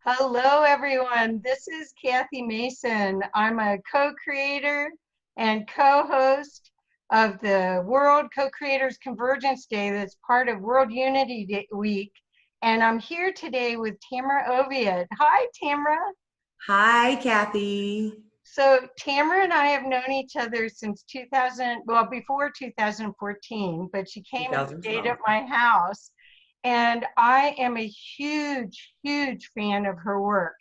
Hello, everyone. This is Kathy Mason. I'm a co-creator and co-host of the World Co-Creators Convergence Day that's part of World Unity Week. And I'm here today with Tamra Oviatt. Hi, Tamra. Hi, Kathy. So Tamra and I have known each other since 2000, well, before 2014, but she came and stayed 2012. at my house. And I am a huge, huge fan of her work.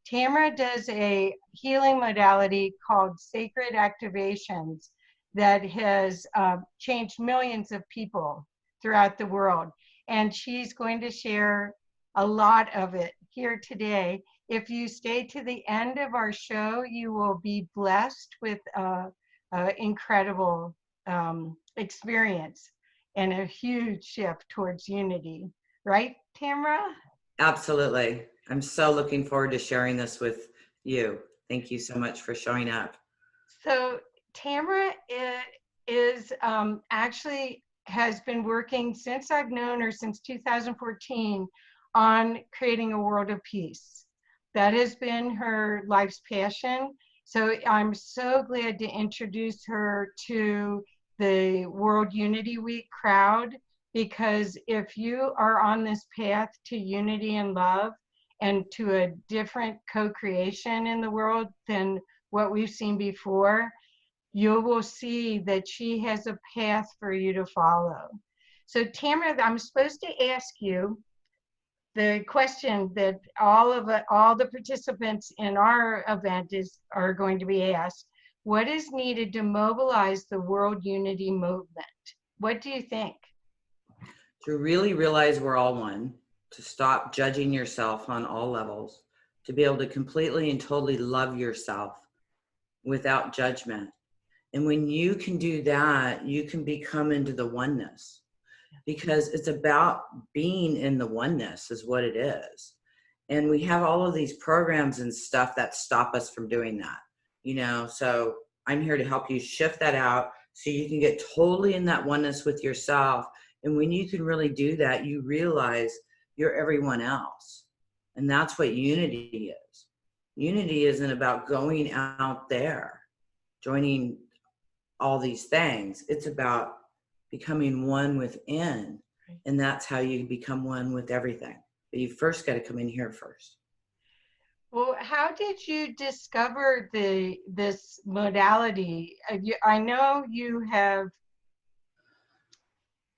Tamra does a healing modality called sacred activations that has changed millions of people throughout the world. And she's going to share a lot of it here today. If you stay to the end of our show, you will be blessed with an incredible experience and a huge shift towards unity. Right, Tamra? Absolutely. I'm so looking forward to sharing this with you. Thank you so much for showing up. So Tamra is actually has been working since I've known her since 2014 on creating a world of peace. That has been her life's passion. So I'm so glad to introduce her to the World Unity Week crowd, because if you are on this path to unity and love and to a different co-creation in the world than what we've seen before, you will see that she has a path for you to follow. So Tamara, I'm supposed to ask you the question that all the participants in our event are going to be asked. What is needed to mobilize the world unity movement? What do you think? To really realize we're all one, to stop judging yourself on all levels, to be able to completely and totally love yourself without judgment. And when you can do that, you can become into the oneness, because it's about being in the oneness is what it is. And we have all of these programs and stuff that stop us from doing that, so I'm here to help you shift that out so you can get totally in that oneness with yourself. And when you can really do that, you realize you're everyone else. And that's what unity is. Unity isn't about going out there, joining all these things. It's about becoming one within. And that's how you become one with everything. But you first got to come in here first. Well, how did you discover this modality? I know you have.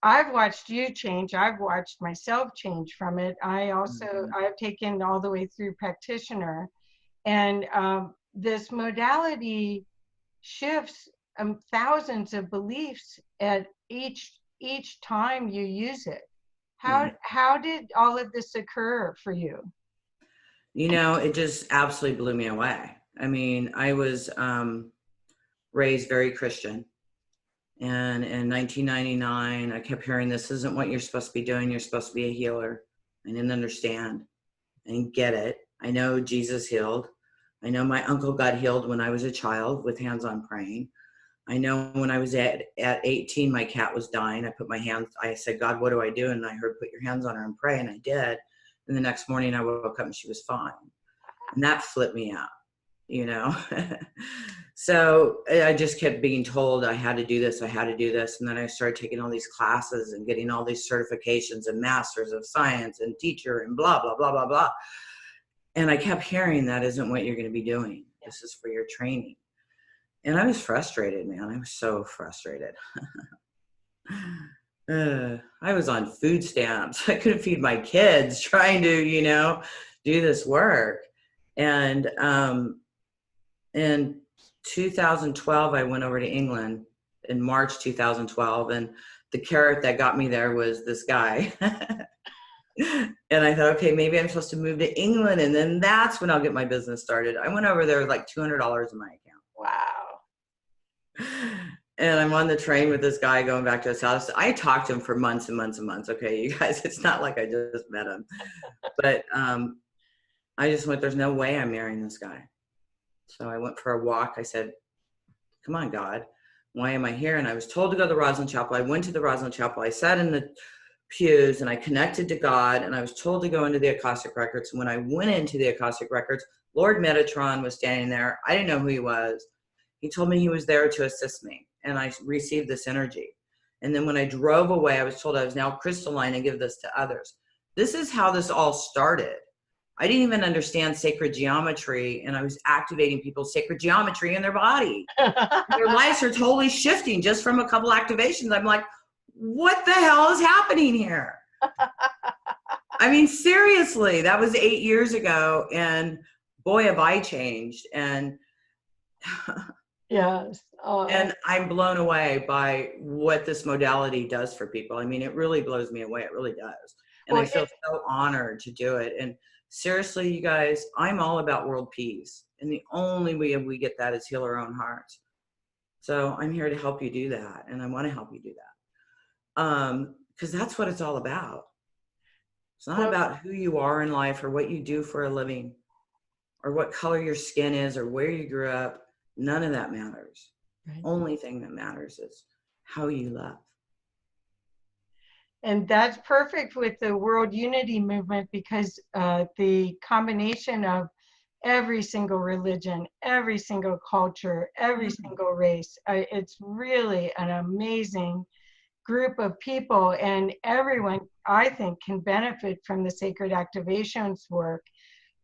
I've watched you change. I've watched myself change from it. I've taken all the way through practitioner, and this modality shifts thousands of beliefs at each time you use it. How did all of this occur for you? It just absolutely blew me away. I mean, I was raised very Christian. And in 1999, I kept hearing, this isn't what you're supposed to be doing. You're supposed to be a healer. I didn't understand. I didn't get it. I know Jesus healed. I know my uncle got healed when I was a child with hands-on praying. I know when I was at 18, my cat was dying. I said, God, what do I do? And I heard, put your hands on her and pray. And I did. And the next morning I woke up and she was fine. And that flipped me out, So I just kept being told I had to do this. And then I started taking all these classes and getting all these certifications and masters of science and teacher and blah, blah, blah, blah, blah. And I kept hearing, that isn't what you're going to be doing. This is for your training. And I was frustrated, man. I was so frustrated. I was on food stamps. I couldn't feed my kids trying to, do this work. And in 2012, I went over to England in March 2012. And the carrot that got me there was this guy. And I thought, okay, maybe I'm supposed to move to England. And then that's when I'll get my business started. I went over there with like $200 in my account. Wow. And I'm on the train with this guy going back to his house. I talked to him for months and months and months. Okay, you guys, it's not like I just met him. But I just went, there's no way I'm marrying this guy. So I went for a walk. I said, come on, God, why am I here? And I was told to go to the Rosalind Chapel. I went to the Rosalind Chapel. I sat in the pews, and I connected to God, and I was told to go into the Akashic Records. And when I went into the Akashic Records, Lord Metatron was standing there. I didn't know who he was. He told me he was there to assist me, and I received this energy. And then when I drove away, I was told I was now crystalline and give this to others. This is how this all started. I didn't even understand sacred geometry, and I was activating people's sacred geometry in their body. Their lives are totally shifting just from a couple activations. I'm like, what the hell is happening here? I mean, seriously, that was 8 years ago, and boy, have I changed. And yes. and I'm blown away by what this modality does for people. I mean, it really blows me away. It really does. And Well, I feel so honored to do it. And seriously, you guys, I'm all about world peace. And the only way we get that is heal our own hearts. So I'm here to help you do that. And I want to help you do that. Because that's what it's all about. It's not about who you are in life or what you do for a living or what color your skin is or where you grew up. None of that matters. Right. Only thing that matters is how you love. And that's perfect with the World Unity Movement, because the combination of every single religion, every single culture, every single race, it's really an amazing group of people, and everyone, I think, can benefit from the sacred activations work.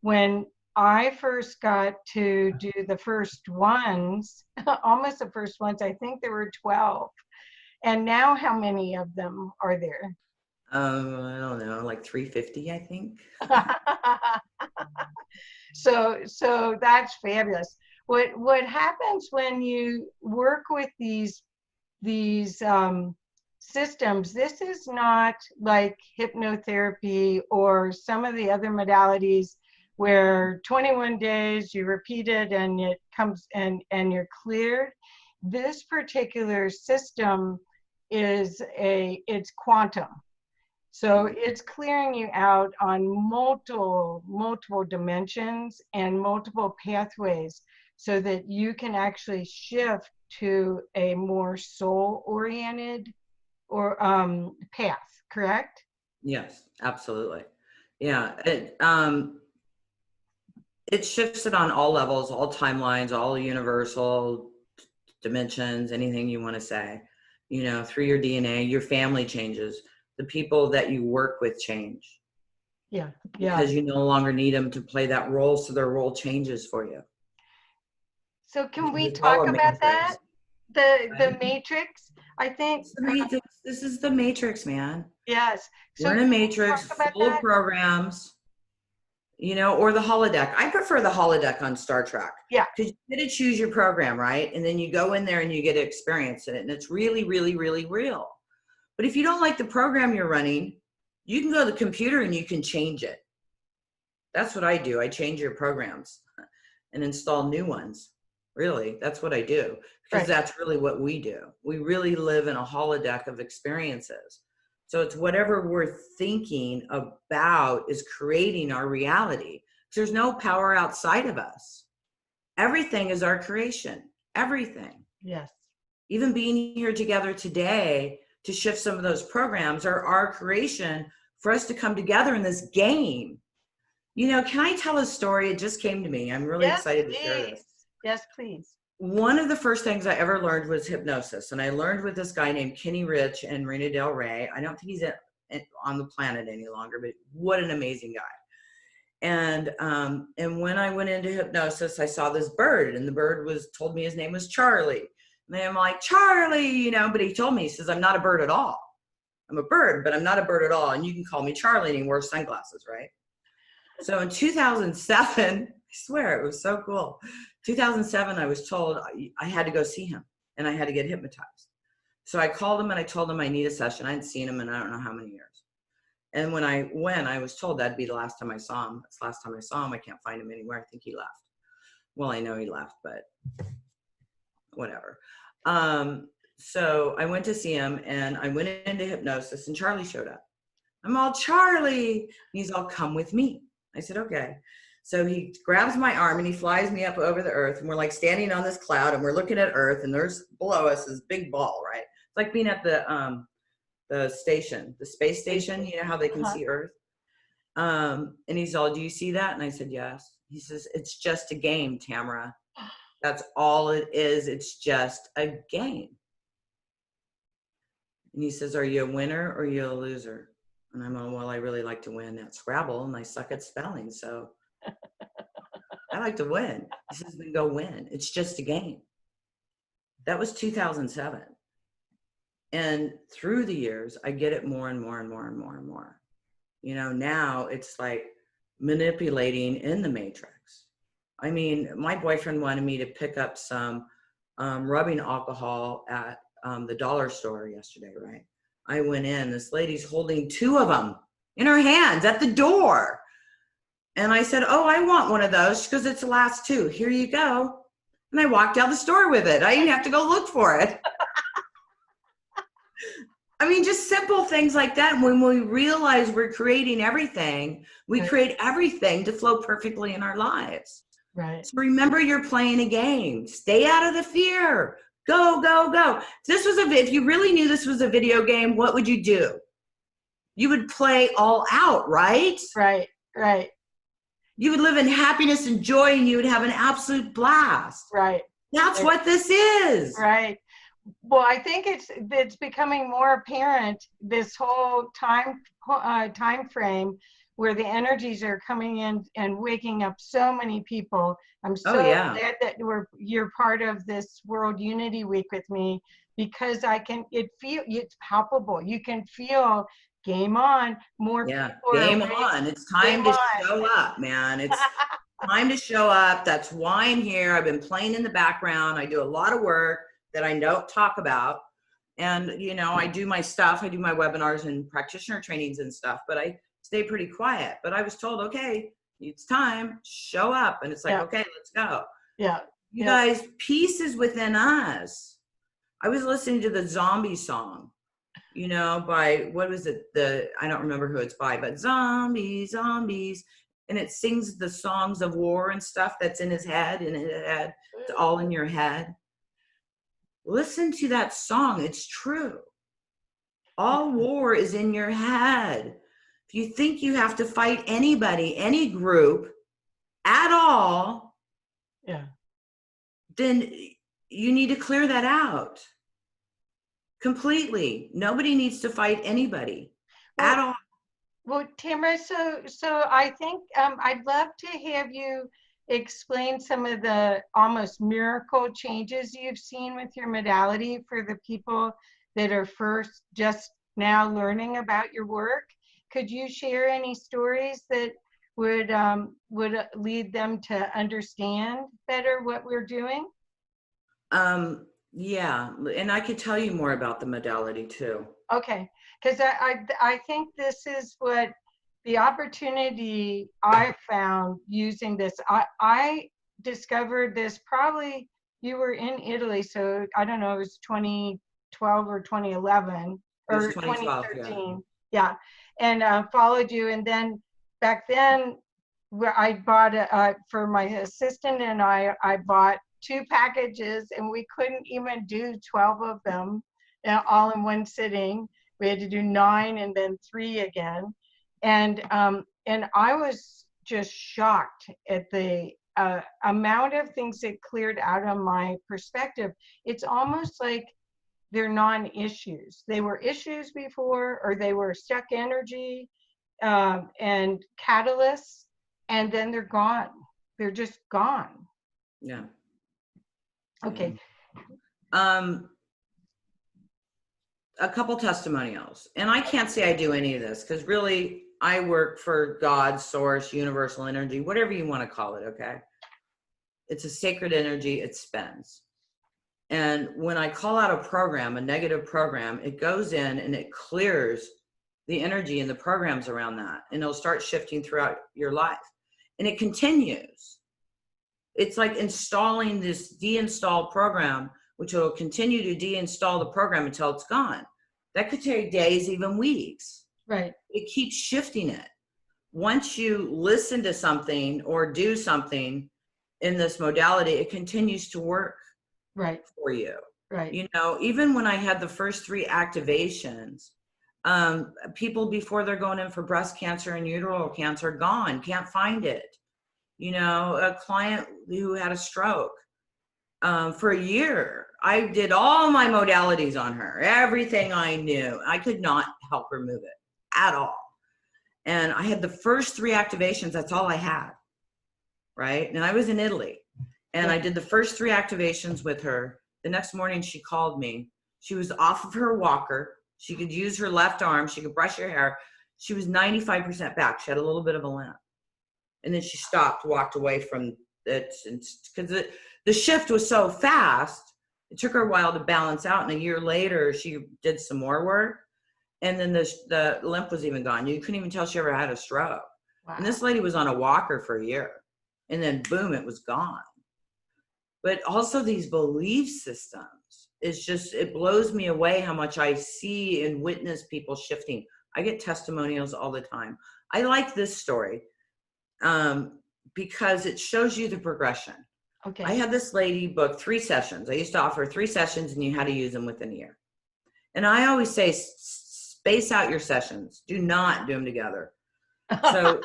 When I first got to do the first ones, almost the first ones, I think there were 12. And now how many of them are there? I don't know, like 350, I think. So that's fabulous. What happens when you work with these systems, this is not like hypnotherapy or some of the other modalities where 21 days you repeat it and it comes and you're cleared. This particular system is it's quantum. So it's clearing you out on multiple dimensions and multiple pathways so that you can actually shift to a more soul-oriented or path, correct? Yes, absolutely. Yeah, it shifts it on all levels, all timelines, all universal dimensions, anything you want to say. You know, through your DNA, your family changes. The people that you work with change. Yeah. Because you no longer need them to play that role, so their role changes for you. So can we talk about that? The matrix, I think. This is the matrix, man. Yes. So we're in a matrix full of programs, you know, or the holodeck. I prefer the holodeck on Star Trek. Yeah. Because you get to choose your program, right? And then you go in there and you get to experience it. And it's really, really, really real. But if you don't like the program you're running, you can go to the computer and you can change it. That's what I do. I change your programs and install new ones. Really, that's what I do. Because that's really what we do. We really live in a holodeck of experiences. So it's whatever we're thinking about is creating our reality. There's no power outside of us. Everything is our creation. Everything. Yes. Even being here together today to shift some of those programs are our creation for us to come together in this game. You know, can I tell a story? It just came to me. I'm really excited to share this. Yes, please. One of the first things I ever learned was hypnosis. And I learned with this guy named Kenny Rich and Marina Del Rey. I don't think he's on the planet any longer, but what an amazing guy. And when I went into hypnosis, I saw this bird, and the bird told me his name was Charlie. And I'm like, Charlie, you know, but he told me, he says, I'm not a bird at all. I'm a bird, but I'm not a bird at all. And you can call me Charlie. And he wore sunglasses, right? So in 2007, I swear it was so cool. 2007, I was told I had to go see him and I had to get hypnotized. So I called him and I told him I need a session. I hadn't seen him in I don't know how many years. And when I went, I was told that'd be the last time I saw him. That's the last time I saw him. I can't find him anywhere. I think he left. Well, I know he left, but whatever. So I went to see him and I went into hypnosis and Charlie showed up. I'm all, Charlie. And he's all, come with me. I said, okay. So he grabs my arm and he flies me up over the earth, and we're like standing on this cloud and we're looking at earth, and there's below us this big ball, right? It's like being at the the station, the space station, you know how they can see Earth. And he's all, do you see that? And I said, yes. He says, it's just a game, Tamra. That's all it is. It's just a game. And he says, are you a winner or are you a loser? And I'm all, well, I really like to win at Scrabble and I suck at spelling. So I like to win. He says, then go win. It's just a game. That was 2007. And through the years, I get it more and more and more and more and more. You know, now it's like manipulating in the matrix. I mean, my boyfriend wanted me to pick up some rubbing alcohol at the dollar store yesterday, right? I went in, this lady's holding 2 of them in her hands at the door. And I said, oh, I want one of those. She goes, it's the last 2. Here you go. And I walked out the store with it. I didn't have to go look for it. I mean, just simple things like that. When we realize we're creating everything, we create everything to flow perfectly in our lives. Right. So remember, you're playing a game. Stay out of the fear. Go, go, go. If you really knew this was a video game, what would you do? You would play all out, right? Right, right. You would live in happiness and joy, and you would have an absolute blast. Right. That's what this is. Right. Well, I think it's becoming more apparent, this whole time frame where the energies are coming in and waking up so many people. I'm so glad that you're part of this World Unity Week with me, because it's palpable. You can feel game on, more people. Game on. It's time to show up, man. It's time to show up. That's why I'm here. I've been playing in the background. I do a lot of work that I don't talk about. And, you know, I do my stuff. I do my webinars and practitioner trainings and stuff, but I stay pretty quiet. But I was told, okay, it's time, show up. And it's like, okay, let's go. Yeah. You guys, peace is within us. I was listening to the Zombie song, you know, by, what was it? I don't remember who it's by, but Zombies, Zombies. And it sings the songs of war and stuff that's in his head, and it's all in your head. Listen to that song. It's true. All war is in your head. If you think you have to fight anybody, any group at all, then you need to clear that out completely. Nobody needs to fight anybody at all. Well, Tamra, so I think I'd love to have you explain some of the almost miracle changes you've seen with your modality for the people that are first just now learning about your work. Could you share any stories that would lead them to understand better what we're doing? Yeah, and I could tell you more about the modality too. Okay, because I think this is what the opportunity I found using this. I discovered this, probably you were in Italy, so I don't know, it was 2012 or 2011 or 2013. Yeah. And followed you. And then back then, where I bought for my assistant and I bought 2 packages, and we couldn't even do 12 of them all in one sitting. We had to do 9 and then 3 again. And I was just shocked at the amount of things that cleared out of my perspective. It's almost like they're non-issues. They were issues before, or they were stuck energy and catalysts, and then they're gone. They're just gone. Yeah. Okay. A couple testimonials. And I can't say I do any of this, because really I work for God, source, universal energy, whatever you want to call it, okay? It's a sacred energy, it spins. And when I call out a program, a negative program, it goes in and it clears the energy and the programs around that. And it'll start shifting throughout your life. And it continues. It's like installing this deinstall program, which will continue to deinstall the program until it's gone. That could take days, even weeks. Right. It keeps shifting it. Once you listen to something or do something in this modality, it continues to work for you. Right. You know, even when I had the first 3 activations, People before they're going in for breast cancer and uterine cancer, gone, can't find it. You know, a client who had a stroke for a year. I did all my modalities on her, everything I knew. I could not help her move it at all. And I had the first 3 activations. That's all I had. Right. And I was in Italy, and I did the first 3 activations with her. The next morning she called me. She was off of her walker. She could use her left arm. She could brush her hair. She was 95% back. She had a little bit of a limp. And then she stopped, walked away from it. Because the shift was so fast, it took her a while to balance out. And a year later, she did some more work. And then the limp was even gone. You couldn't even tell she ever had a stroke. Wow. And this lady was on a walker for a year. And then boom, it was gone. But also these belief systems, it's just, it blows me away how much I see and witness people shifting. I get testimonials all the time. I like this story because it shows you the progression. Okay. I had this lady book 3 sessions. I used to offer 3 sessions, and you had to use them within a year. And I always say, space out your sessions. Do not do them together. So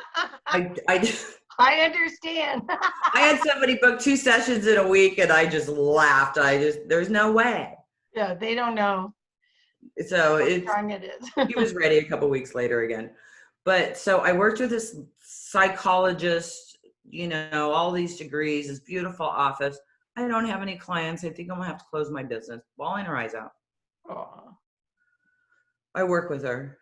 I understand. I had somebody book 2 sessions in a week, and I just laughed. There's no way. Yeah, they don't know. So what time it is. He was ready a couple weeks later again. But so I worked with this psychologist, you know, all these degrees, this beautiful office. I don't have any clients. I think I'm gonna have to close my business. Bawling her eyes out. Aww. I work with her.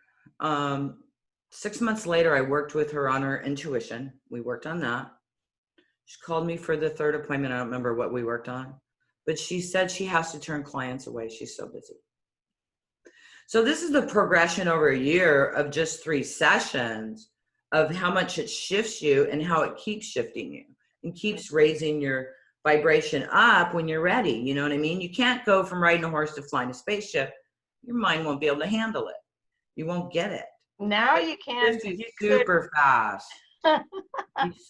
6 months later, I worked with her on her intuition. We worked on that. She called me for the 3rd appointment. I don't remember what we worked on, but she said she has to turn clients away. She's so busy. So this is the progression over a year of just 3 sessions of how much it shifts you and how it keeps shifting you and keeps raising your vibration up when you're ready. You know what I mean? You can't go from riding a horse to flying a spaceship. Your mind won't be able to handle it. You won't get it. Now you can. It's super fast.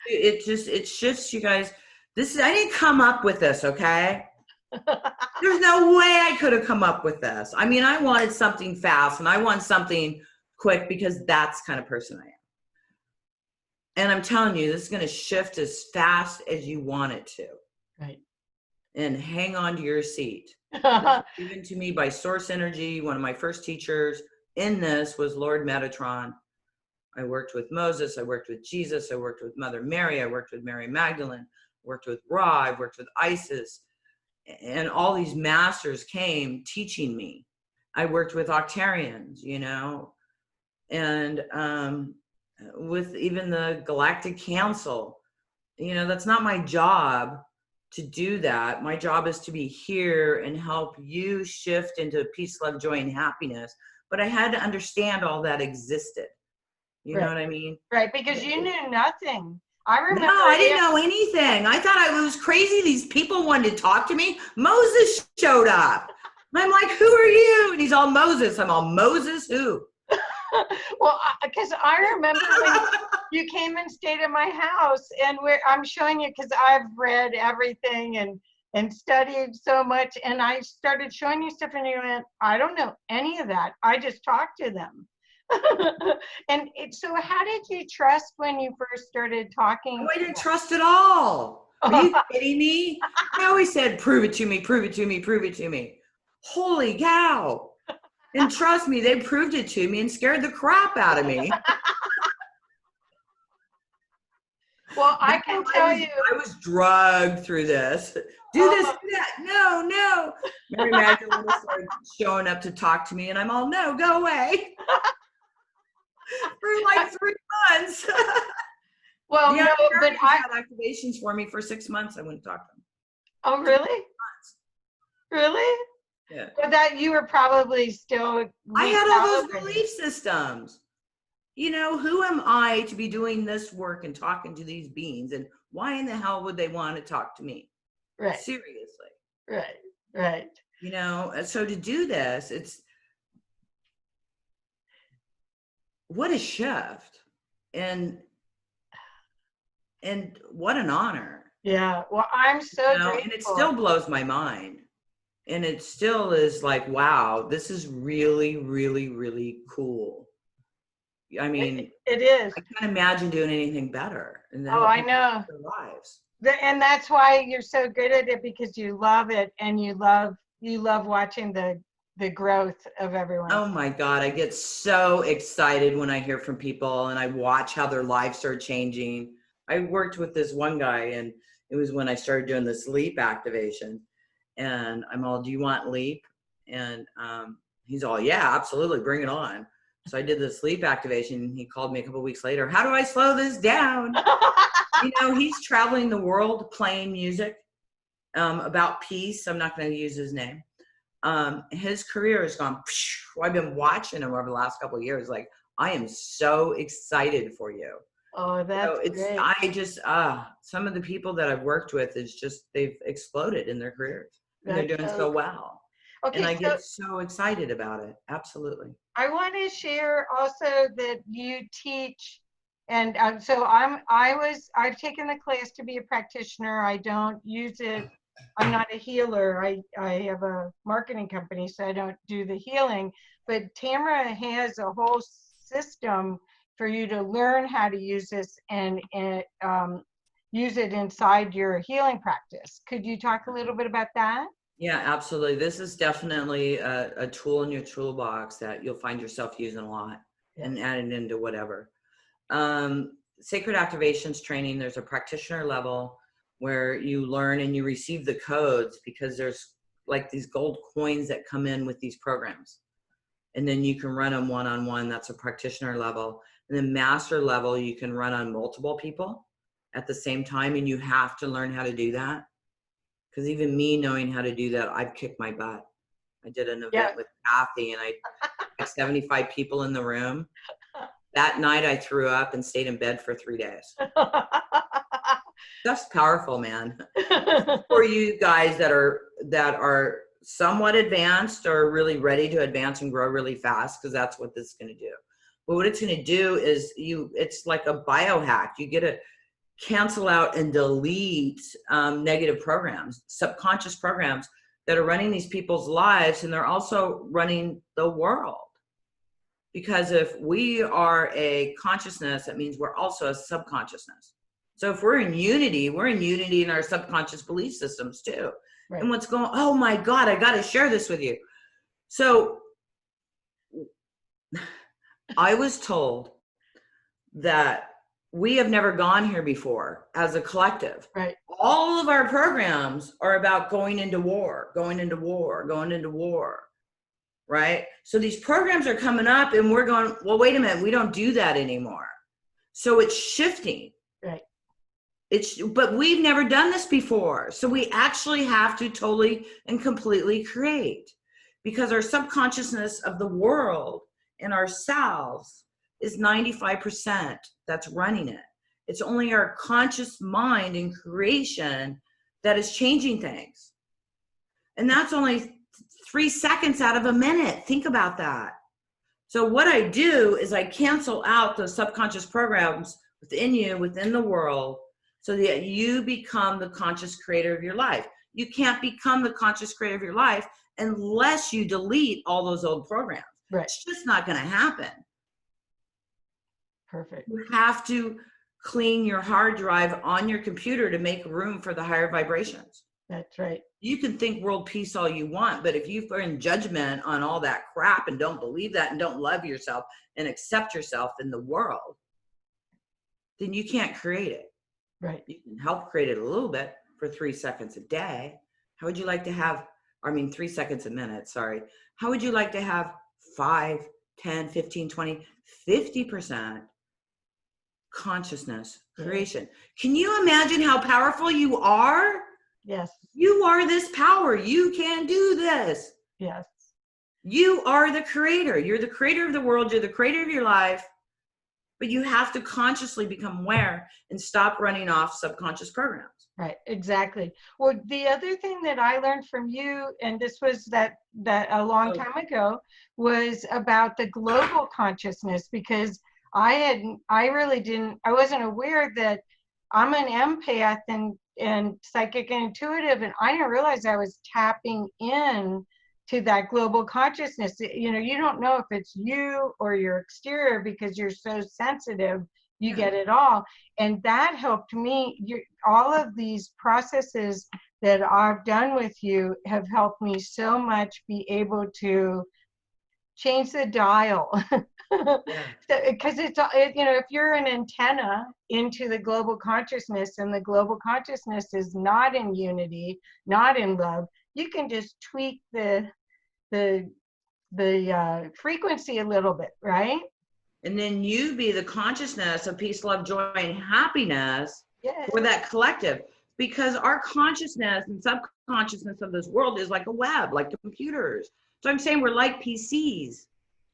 It shifts you guys. I didn't come up with this, okay? There's no way I could have come up with this. I mean, I wanted something fast and I want something quick because that's the kind of person I am. And I'm telling you, this is going to shift as fast as you want it to. Right. And hang on to your seat. Given to me by Source Energy, one of my first teachers in this was Lord Metatron. I worked with Moses. I worked with Jesus. I worked with Mother Mary. I worked with Mary Magdalene. Worked with Ra. I worked with Isis. And all these masters came teaching me. I worked with Octarians, you know, and with even the Galactic Council. You know, that's not my job to do that. My job is to be here and help you shift into peace, love, joy, and happiness. But I had to understand all that existed. You know what I mean? Right, because you knew nothing. I remember. No, I didn't know anything. I thought I was crazy. These people wanted to talk to me. Moses showed up. I'm like, who are you? And he's all Moses. I'm all, Moses who? Well, because I remember when you came and stayed at my house, and I'm showing you because I've read everything and studied so much, and I started showing you stuff, and you went, I don't know any of that. I just talked to them. So how did you trust when you first started talking? Oh, I didn't trust at all. Are you kidding me? I always said, prove it to me, prove it to me, prove it to me. Holy cow. And trust me, they proved it to me and scared the crap out of me. Well, I can tell you. I was drugged through this. Do this, do that. No. Mary Magdalene started showing up to talk to me, and I'm all, no, go away. For like 3 months. Well, yeah, no, but I had activations for me for 6 months. I wouldn't talk to them. Oh, really? Really? Yeah. But that you were probably still. I had all those belief systems. You know, who am I to be doing this work and talking to these beings? And why in the hell would they want to talk to me? Right. Seriously. Right. You know, so to do this, it's. What a shift. And what an honor. Yeah. Well, I'm so grateful. And it still blows my mind. And it still is like, wow, this is really, really, really cool. I mean, It is. I can't imagine doing anything better and to Oh, help I people know. their lives. And that's why you're so good at it, because you love it, and you love watching the growth of everyone. Oh my God, I get so excited when I hear from people and I watch how their lives are changing. I worked with this one guy, and it was when I started doing the sleep activation. And I'm all, do you want leap? And he's all, yeah, absolutely, bring it on. So I did the sleep activation. He called me a couple of weeks later. How do I slow this down? You know, he's traveling the world playing music about peace. I'm not going to use his name. His career has gone. I've been watching him over the last couple of years. Like, I am so excited for you. Oh, that's great. I just, some of the people that I've worked with is just, they've exploded in their careers and they're doing so well. Okay, and I get so excited about it. Absolutely. I want to share also that you teach, and so I've taken the class to be a practitioner. I don't use it. I'm not a healer. I have a marketing company, so I don't do the healing. But Tamra has a whole system for you to learn how to use this and use it inside your healing practice. Could you talk a little bit about that? Yeah, absolutely. This is definitely a tool in your toolbox that you'll find yourself using a lot and adding into whatever. Sacred activations training, there's a practitioner level where you learn and you receive the codes, because there's like these gold coins that come in with these programs. And then you can run them one-on-one. That's a practitioner level. And then master level, you can run on multiple people at the same time. And you have to learn how to do that. Because even me knowing how to do that, I've kicked my butt. I did an event with Kathy, and I had 75 people in the room. That night I threw up and stayed in bed for 3 days. That's powerful, man. For you guys that are somewhat advanced or really ready to advance and grow really fast, because that's what this is going to do. But what it's going to do is it's like a biohack. You get to cancel out and delete negative programs, subconscious programs that are running these people's lives, and they're also running the world. Because if we are a consciousness, that means we're also a subconsciousness. So if we're in unity in our subconscious belief systems too. Right. And what's going, oh my God, I got to share this with you. So I was told that we have never gone here before as a collective. Right. All of our programs are about going into war, going into war, going into war. Right? So these programs are coming up and we're going, well, wait a minute, we don't do that anymore. So it's shifting. Right. But we've never done this before. So we actually have to totally and completely create, because our subconsciousness of the world and ourselves is 95% that's running it. It's only our conscious mind and creation that is changing things. And that's only 3 seconds out of a minute. Think about that. So what I do is I cancel out those subconscious programs within you, within the world, so that you become the conscious creator of your life. You can't become the conscious creator of your life unless you delete all those old programs. Right. It's just not going to happen. Perfect. You have to clean your hard drive on your computer to make room for the higher vibrations. That's right. You can think world peace all you want, but if you are in judgment on all that crap and don't believe that and don't love yourself and accept yourself in the world, then you can't create it. Right. You can help create it a little bit for 3 seconds a day. How would you like to have, 3 seconds a minute, sorry. How would you like to have 5, 10, 15, 20, 50% consciousness creation? Can you imagine how powerful you are? Yes. You are this power. You can do this. Yes. You are the creator. You're the creator of the world. You're the creator of your life. But you have to consciously become aware and stop running off subconscious programs. Right. Exactly. Well, the other thing that I learned from you, and this was that a long time ago, was about the global consciousness, because I wasn't aware that I'm an empath, and and psychic and intuitive, and I didn't realize I was tapping in to that global consciousness. You know, you don't know if it's you or your exterior because you're so sensitive, you get it all. And that helped me. All of these processes that I've done with you have helped me so much be able to change the dial. Because you know, if you're an antenna into the global consciousness and the global consciousness is not in unity, not in love, you can just tweak the frequency a little bit, right? And then you be the consciousness of peace, love, joy, and happiness for that collective. Because our consciousness and subconsciousness of this world is like a web, like computers. So I'm saying we're like PCs.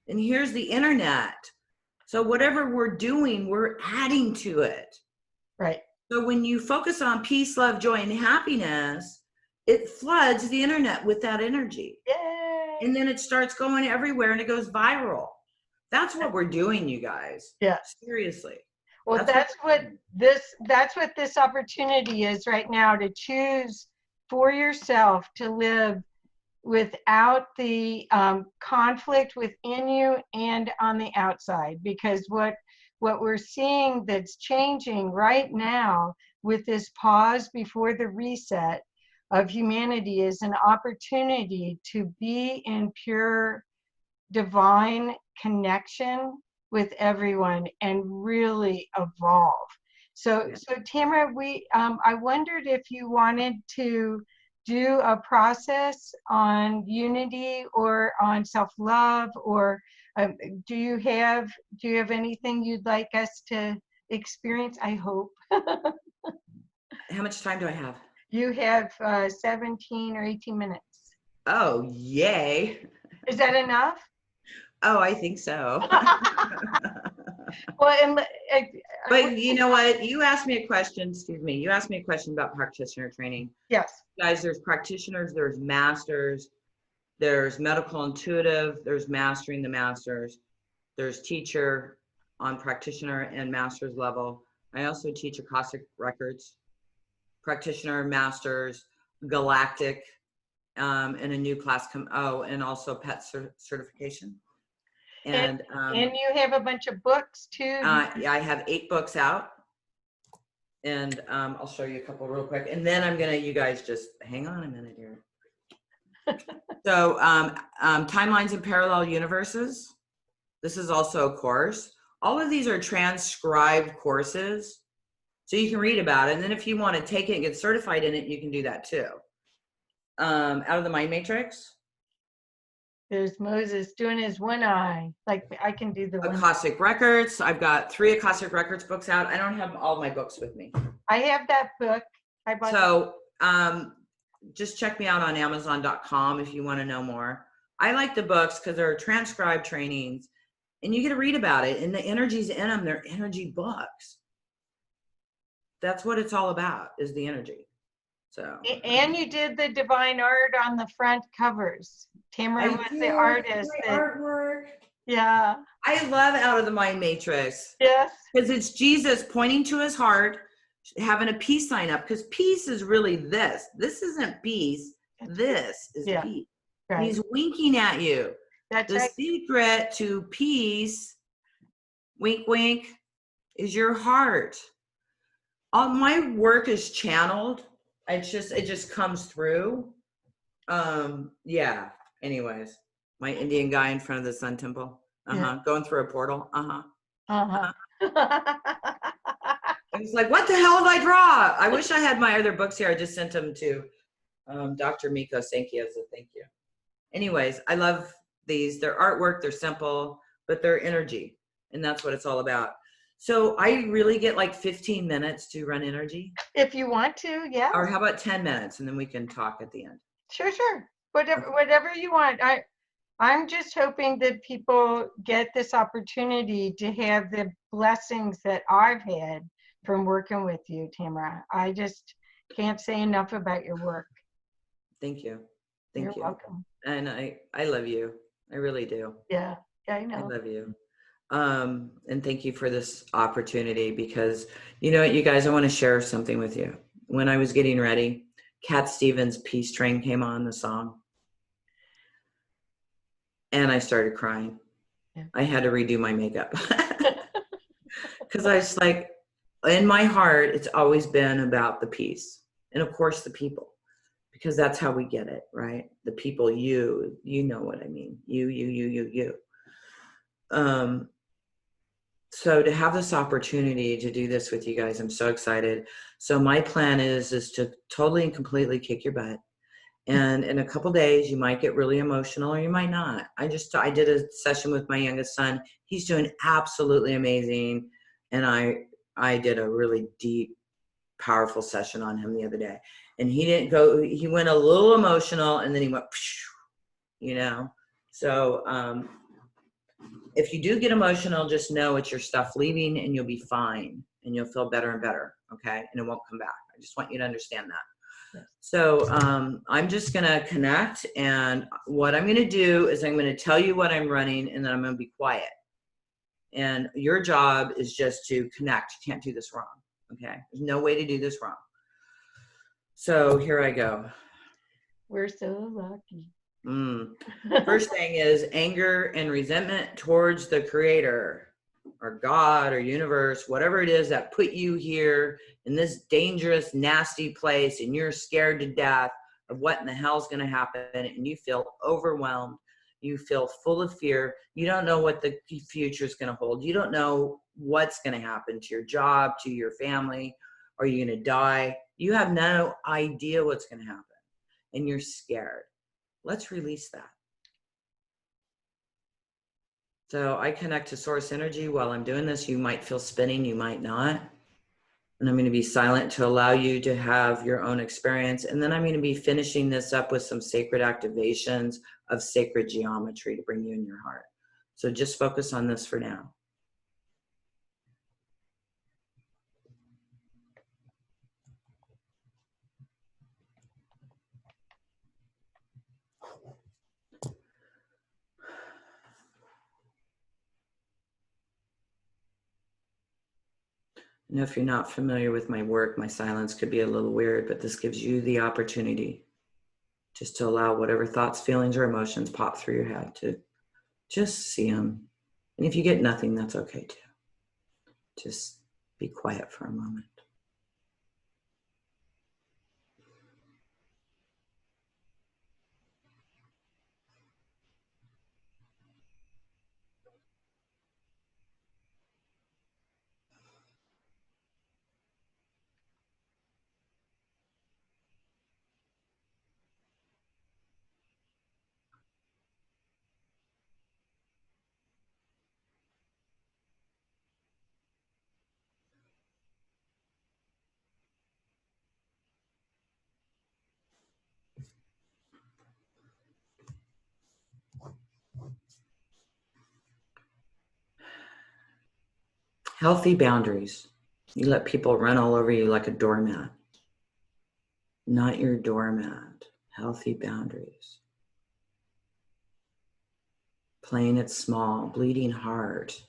And here's the internet. So whatever we're doing, we're adding to it. Right. So when you focus on peace, love, joy, and happiness, it floods the internet with that energy. Yay. And then it starts going everywhere and it goes viral. That's what we're doing, you guys. Yeah. Seriously. Well, that's what this opportunity is right now, to choose for yourself to live without the conflict within you and on the outside. Because what we're seeing that's changing right now with this pause before the reset of humanity is an opportunity to be in pure divine connection with everyone and really evolve. So Tamra, I wondered if you wanted to do a process on unity or on self-love, or do you have anything you'd like us to experience? I hope. How much time do I have? You have 17 or 18 minutes. Oh, yay. Is that enough? Oh, I think so. Well, but you know what? You asked me a question, you asked me a question about practitioner training. Yes. Guys, there's practitioners, there's masters, there's medical intuitive, there's mastering the masters, there's teacher on practitioner and master's level. I also teach Akashic records, practitioner, masters, galactic, and a new class and also pet certification. And you have a bunch of books too. Yeah, I have 8 books out, and I'll show you a couple real quick, and then you guys just hang on a minute here. So timelines and parallel universes. This is also a course. All of these are transcribed courses, so you can read about it. And then if you want to take it and get certified in it, you can do that too. Out of the Mind Matrix. There's Moses doing his one eye. Like I can do the one. Akashic Records. I've got 3 Akashic Records books out. I don't have all my books with me. I have that book. I bought. So just check me out on Amazon.com if you want to know more. I like the books because they're transcribed trainings, and you get to read about it. And the energy's in them. They're energy books. That's what it's all about, is the energy. So. And you did the divine art on the front covers. Tamra was the artist. Artwork. Yeah. I love Out of the Mind Matrix. Yes. Because it's Jesus pointing to his heart, having a peace sign up. Because peace is really this. This isn't peace. This is peace. Right. He's winking at you. That's the right. secret to peace, wink, wink, is your heart. All my work is channeled. It just comes through. Yeah. Anyways, my Indian guy in front of the Sun Temple. Yeah. Going through a portal. I was like, what the hell did I draw? I wish I had my other books here. I just sent them to Dr. Miko Senki as a thank you. Anyways, I love these. They're artwork. They're simple, but they're energy. And that's what it's all about. So I really get like 15 minutes to run energy. If you want to, yeah. Or how about 10 minutes and then we can talk at the end. Sure. Whatever you want. I'm just hoping that people get this opportunity to have the blessings that I've had from working with you, Tamra. I just can't say enough about your work. Thank you. You're welcome. And I love you. I really do. Yeah, I know. I love you. And thank you for this opportunity, because you know what, you guys, I want to share something with you. when I was getting ready, Cat Stevens' Peace Train came on, the song. And I started crying. Yeah. I had to redo my makeup. Because I was like, in my heart, it's always been about the peace. And of course, the people. Because that's how we get it, right? The people, you know what I mean. You. So to have this opportunity to do this with you guys, I'm so excited. So my plan is to totally and completely kick your butt. And in a couple days, you might get really emotional or you might not. I did a session with my youngest son. He's doing absolutely amazing. And I did a really deep, powerful session on him the other day. And he went a little emotional and then he went, you know. So if you do get emotional, just know it's your stuff leaving and you'll be fine and you'll feel better and better, okay? And it won't come back. I just want you to understand that. Yes. So I'm just going to connect, and what I'm going to do is I'm going to tell you what I'm running, and then I'm going to be quiet. And your job is just to connect. You can't do this wrong, okay? There's no way to do this wrong. So here I go. We're so lucky. First thing is anger and resentment towards the Creator or God or universe, whatever it is that put you here in this dangerous, nasty place, and you're scared to death of what in the hell is going to happen, and you feel overwhelmed. You feel full of fear. You don't know what the future is going to hold. You don't know what's going to happen to your job, to your family. Are you going to die? You have no idea what's going to happen, and you're scared. Let's release that. So I connect to source energy while I'm doing this. You might feel spinning, you might not. And I'm going to be silent to allow you to have your own experience. And then I'm going to be finishing this up with some sacred activations of sacred geometry to bring you in your heart. So just focus on this for now. And if you're not familiar with my work, my silence could be a little weird, but this gives you the opportunity just to allow whatever thoughts, feelings, or emotions pop through your head to just see them. And if you get nothing, that's okay too. Just be quiet for a moment. Healthy boundaries. You let people run all over you like a doormat. Not your doormat. Healthy boundaries. Playing it small, bleeding heart.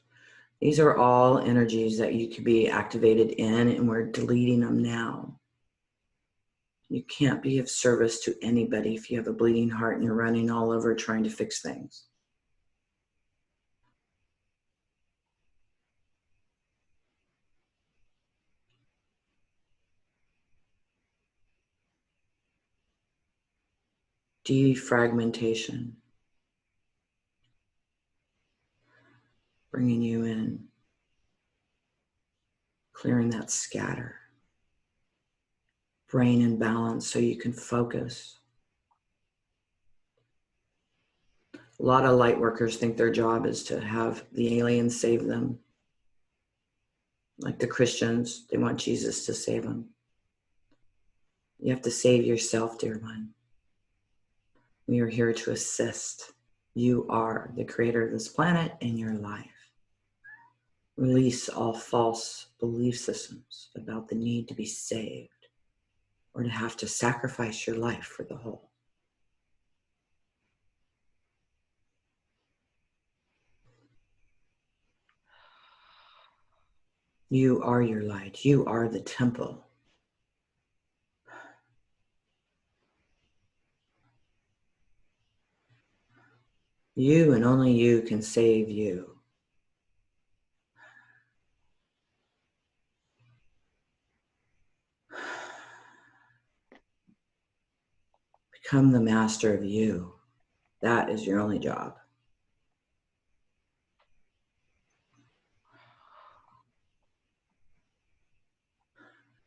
These are all energies that you could be activated in, and we're deleting them now. You can't be of service to anybody if you have a bleeding heart and you're running all over trying to fix things. Defragmentation. Bringing you in. Clearing that scatter. Brain in balance so you can focus. A lot of light workers think their job is to have the aliens save them. Like the Christians, they want Jesus to save them. You have to save yourself, dear one. We are here to assist. You are the creator of this planet and your life. Release all false belief systems about the need to be saved or to have to sacrifice your life for the whole. You are your light. You are the temple. You and only you can save you. Become the master of you. That is your only job.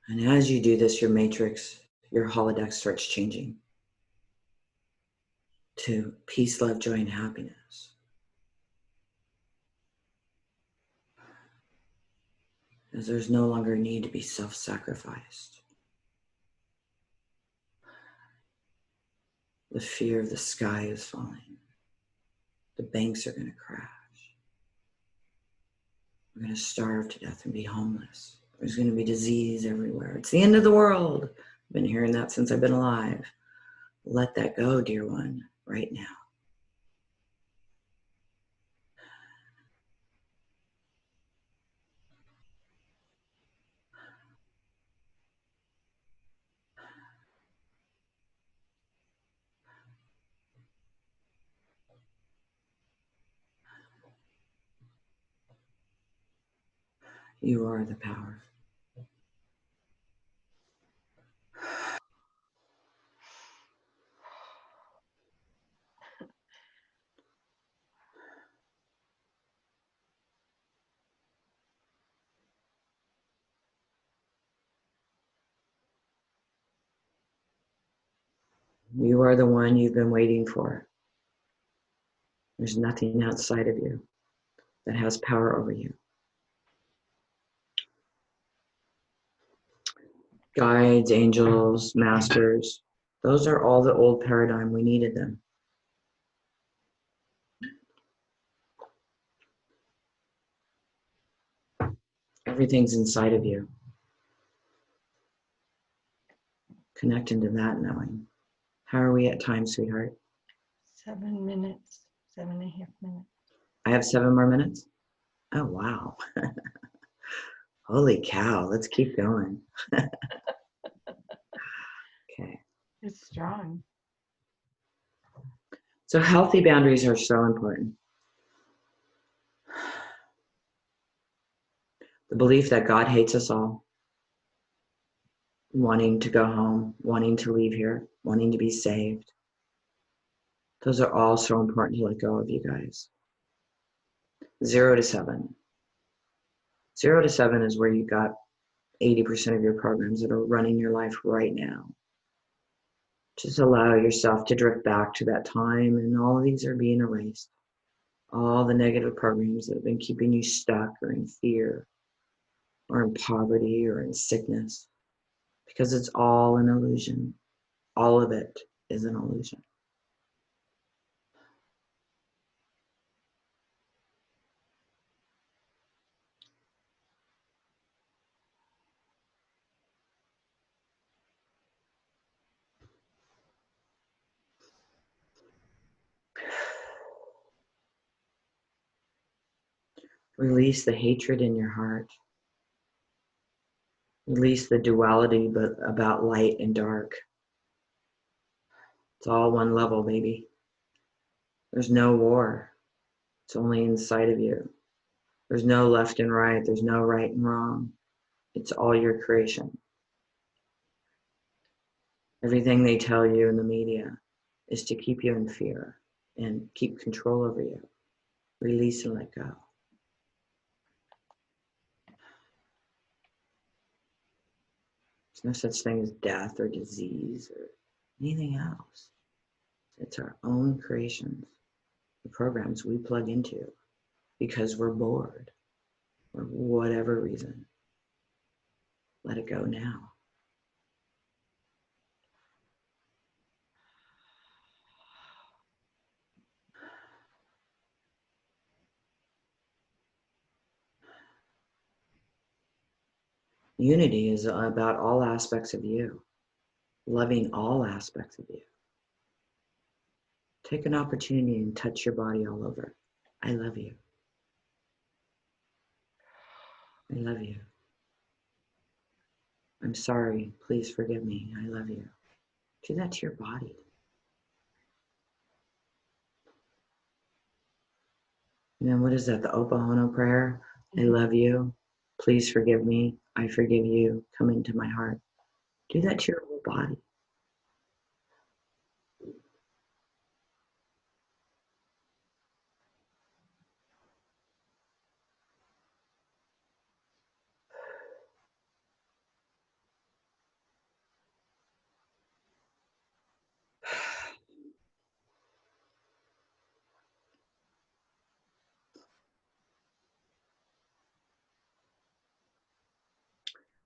And as you do this, your matrix, your holodeck starts changing to peace, love, joy, and happiness. As there's no longer a need to be self-sacrificed. The fear of the sky is falling. The banks are going to crash. We're going to starve to death and be homeless. There's going to be disease everywhere. It's the end of the world. I've been hearing that since I've been alive. Let that go, dear one, right now. You are the power. You are the one you've been waiting for. There's nothing outside of you that has power over you. Guides, angels, masters, those are all the old paradigm. We needed them. Everything's inside of you. Connect into that knowing. How are we at time, sweetheart? 7 minutes, 7.5 minutes. I have 7 more minutes? Oh, wow. Holy cow, let's keep going. Okay. It's strong. So healthy boundaries are so important. The belief that God hates us all, wanting to go home, wanting to leave here, wanting to be saved. Those are all so important to let go of, you guys. 0 to 7. 0 to 7 is where you got 80% of your programs that are running your life right now. Just allow yourself to drift back to that time, and all of these are being erased. All the negative programs that have been keeping you stuck or in fear or in poverty or in sickness, because it's all an illusion. All of it is an illusion. Release the hatred in your heart. Release the duality but about light and dark. It's all one level, baby. There's no war. It's only inside of you. There's no left and right. There's no right and wrong. It's all your creation. Everything they tell you in the media is to keep you in fear and keep control over you. Release and let go. There's no such thing as death or disease or anything else. It's our own creations, the programs we plug into because we're bored for whatever reason. Let it go now. Unity is about all aspects of you, loving all aspects of you. Take an opportunity and touch your body all over. I love you. I love you. I'm sorry. Please forgive me. I love you. Do that to your body. And then what is that? The Oponopono prayer. I love you. Please forgive me. I forgive you. Come into my heart. Do that to your whole body.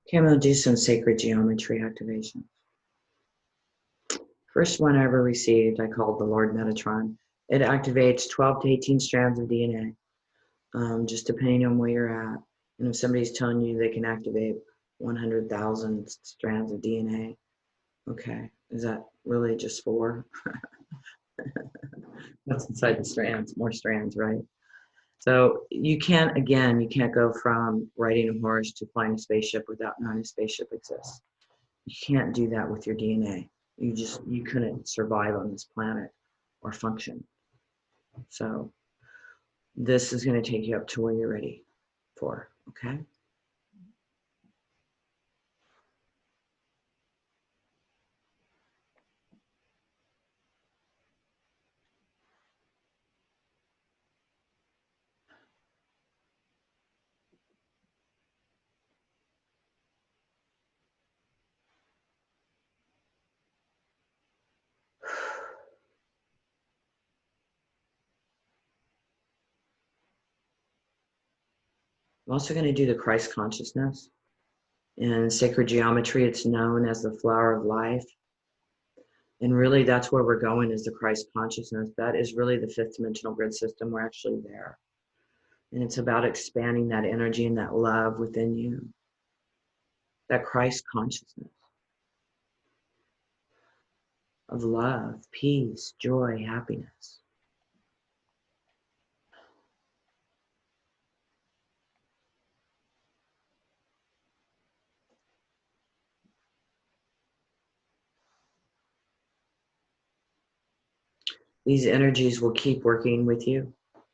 Okay, I'm going to do some sacred geometry activation. First one I ever received, I called the Lord Metatron. It activates 12 to 18 strands of DNA, just depending on where you're at. And if somebody's telling you they can activate 100,000 strands of DNA, okay, is that really just 4? That's inside the strands, more strands, right? So you can't go from riding a horse to flying a spaceship without knowing a spaceship exists. You can't do that with your DNA. You couldn't survive on this planet or function. So this is going to take you up to where you're ready for, okay? I'm also going to do the Christ consciousness. In sacred geometry, it's known as the flower of life. And really, that's where we're going, is the Christ consciousness. That is really the fifth dimensional grid system. We're actually there. And it's about expanding that energy and that love within you. That Christ consciousness of love, peace, joy, happiness. These energies will keep working with you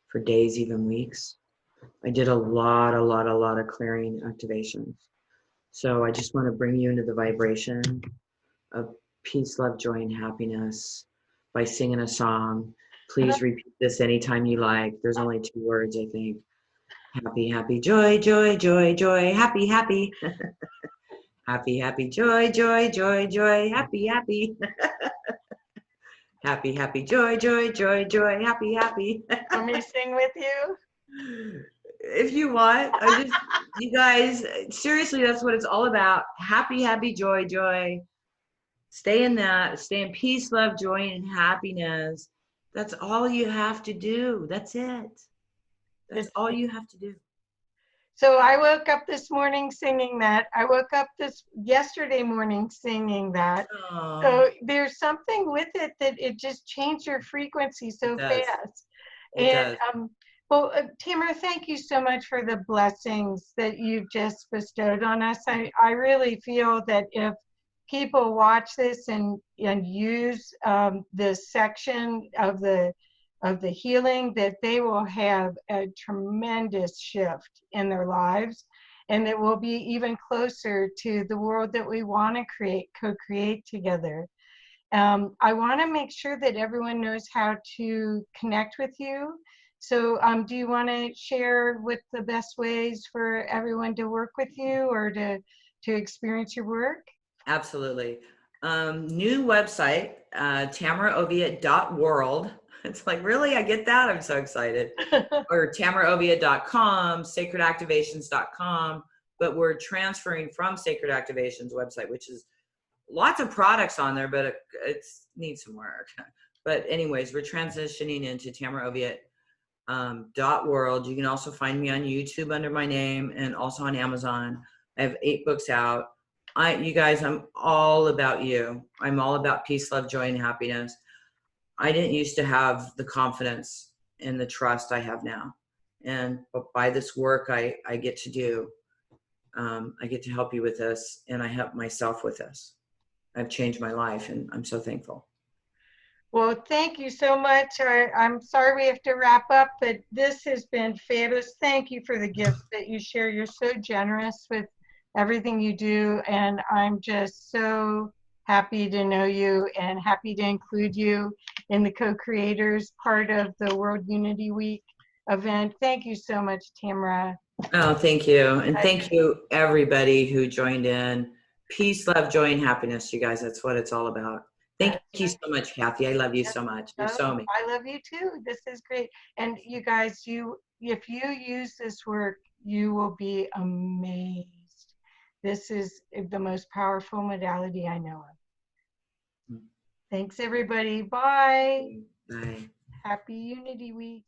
for days, even weeks. I did a lot of clearing activations. So I just want to bring you into the vibration of peace, love, joy, and happiness by singing a song. Please repeat this anytime you like. There's only 2 words, I think. Happy, happy, joy, joy, joy, joy, happy, happy. Happy, happy, joy, joy, joy, joy, happy, happy. Happy, happy, joy, joy, joy, joy, happy, happy. Want me to sing with you? If you want, you guys, seriously, that's what it's all about. Happy, happy, joy, joy. Stay in that. Stay in peace, love, joy, and happiness. That's all you have to do. That's it. That's all you have to do. So I woke up this morning singing that. I woke up yesterday morning singing that. Aww. So there's something with it that it just changed your frequency so fast. And well, Tamra, thank you so much for the blessings that you've just bestowed on us. I really feel that if people watch this and use this section of the healing, that they will have a tremendous shift in their lives, and that we'll be even closer to the world that we want to co-create together. I want to make sure that everyone knows how to connect with you. So do you want to share what the best ways for everyone to work with you or to experience your work? Absolutely. New website, tamraoviatt.world. It's like, really? I get that? I'm so excited. Or tamraoviatt.com, sacredactivations.com. But we're transferring from Sacred Activations website, which is lots of products on there, but it needs some work. But anyways, we're transitioning into tamraoviatt.world. You can also find me on YouTube under my name and also on Amazon. I have 8 books out. You guys, I'm all about you. I'm all about peace, love, joy, and happiness. I didn't used to have the confidence and the trust I have now. But by this work I get to do, I get to help you with this, and I help myself with this. I've changed my life, and I'm so thankful. Well, thank you so much. I'm sorry we have to wrap up, but this has been fabulous. Thank you for the gifts that you share. You're so generous with everything you do, and I'm just so happy to know you and happy to include you in the co-creators part of the World Unity Week event. Thank you so much, Tamra. Oh, thank you. And thank you, everybody who joined in. Peace, love, joy, and happiness, you guys. That's what it's all about. Thank you so much, Kathy. I love you so much. You're so amazing. I love you too. This is great. And you guys, if you use this work, you will be amazed. This is the most powerful modality I know of. Thanks, everybody. Bye. Bye. Happy Unity Week.